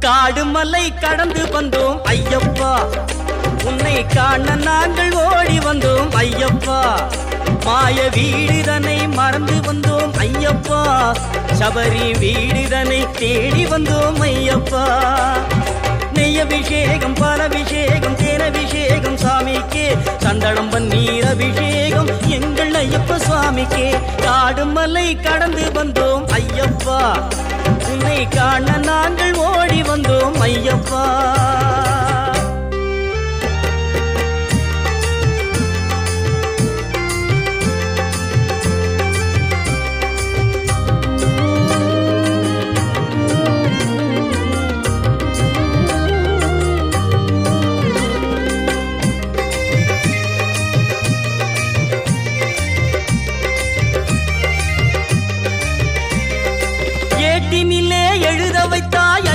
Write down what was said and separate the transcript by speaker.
Speaker 1: காடு மலை கடந்து வந்தோம் ஐயப்பா, உன்னை காண நாங்கள் ஓடி வந்தோம் ஐயப்பா. மாய வீடுதனை மறந்து வந்தோம் ஐயப்பா, சபரி வீடுதனை தேடி வந்தோம் ஐயப்பா. நெய்யபிஷேகம் பாலபிஷேகம் தேனபிஷேகம் சாமிக்கே, சந்தனம் பன்னீர் அபிஷேகம் எங்கள் ஐயப்ப சுவாமிக்கே. காடு மலை கடந்து வந்தோம் ஐயப்பா, உன்னை காண நாங்கள் ஓடி வந்தோம் ஐயப்பா.